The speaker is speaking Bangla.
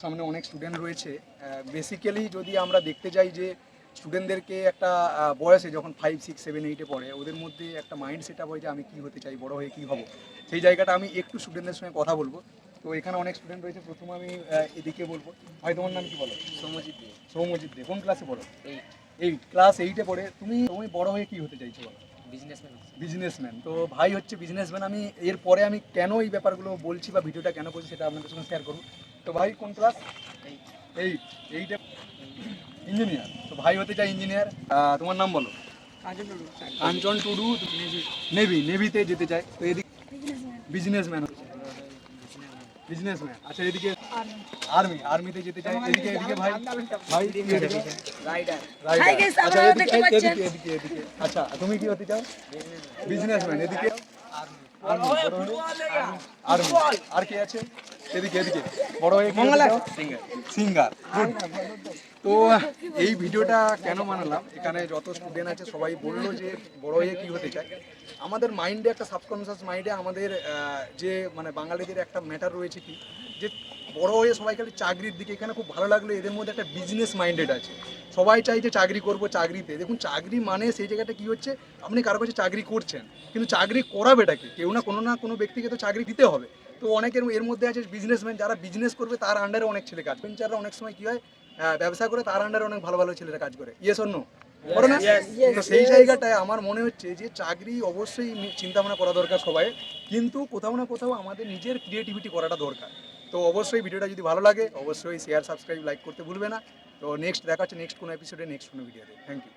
সামনে অনেক স্টুডেন্ট রয়েছে। বেসিক্যালি যদি আমরা দেখতে যাই যে স্টুডেন্টদেরকে একটা বয়সে যখন 5, 6, 7, 8-এ পড়ে ওদের মধ্যে একটা মাইন্ড সেট আপ হয় যে আমি কী হতে চাই, বড় হয়ে কী হব। সেই জায়গাটা আমি একটু স্টুডেন্টদের সঙ্গে কথা বলবো। তো এখানে অনেক স্টুডেন্ট রয়েছে, প্রথমে আমি এদিকে বলবো। ভাই, তোমার নাম কি বলো? সৌম্যজিৎ দে। সৌম্যজিৎ দে। কোন ক্লাসে পড়ো? 8 ক্লাস 8-এ পড়ে। তুমি বড় হয়ে কী হতে চাইছো বলো? বিজনেসম্যান। বিজনেসম্যান। তো ভাই হচ্ছে বিজনেসম্যান। আমি এরপরে আমি কেন এই ব্যাপারগুলো বলছি বা ভিডিওটা কেন করছি সেটা আপনাদের সঙ্গে শেয়ার করবো। তো ভাই কোন ক্লাস? 8। 8-এ ইঞ্জিনিয়ার। তো ভাই হতে চাই ইঞ্জিনিয়ার। তোমার নাম বলো? কাঞ্চন টুডু। নেভিতে যেতে চায়। তো এদিকে বিজনেসম্যান। আচ্ছা, এদিকে আর্মিতে যেতে চাই। এদিকে ভাই রাইডার। আচ্ছা, এদিকে আচ্ছা, তুমি কি হতে চাও? বিজনেসম্যান। এদিকে আর্মি। আর কে আছে? এদিকে বড় হয়ে সিঙ্গার। তো এই ভিডিওটা কেন বানালাম, এখানে যত স্টুডেন্ট আছে সবাই বললো যে বড় হয়ে কী হতে চায়। আমাদের মাইন্ডে একটা সাবকনসিয়াস মাইন্ডে আমাদের যে মানে বাঙালিদের একটা ম্যাটার রয়েছে কি, যে বড় হয়ে সবাই খালি চাকরির দিকে। এখানে খুব ভালো লাগলো এদের মধ্যে একটা বিজনেস মাইন্ডেড আছে। সবাই চাই যে চাকরি করবো, চাকরিতে দেখুন চাকরি মানে সেই জায়গাটা কী হচ্ছে, আপনি কারো কাছে চাকরি করছেন কিন্তু চাকরি করাবেটাকে কেউ না কোনো ব্যক্তিকে তো চাকরি দিতে হবে। তো অনেকের এর মধ্যে আছে বিজনেসম্যান, যারা বিজনেস করবে তার আন্ডারে অনেক ছেলে কাজ। ভেঞ্চাররা অনেক সময় কী হয়, ব্যবসা করে তার আন্ডারে অনেক ভালো ভালো ছেলেরা কাজ করে। Yes or no? করে না? তো সেই জায়গাটায় আমার মনে হচ্ছে যে চাকরি অবশ্যই চিন্তা ভাবনা করা দরকার সবাই, কিন্তু কোথাও না কোথাও আমাদের নিজের ক্রিয়েটিভিটি করাটা দরকার। তো অবশ্যই ভিডিওটা যদি ভালো লাগে অবশ্যই শেয়ার, সাবস্ক্রাইব, লাইক করতে ভুলবে না। তো নেক্সট দেখা হচ্ছে নেক্সট কোনো এপিসোডে, নেক্সট কোনো ভিডিওতে। Thank you.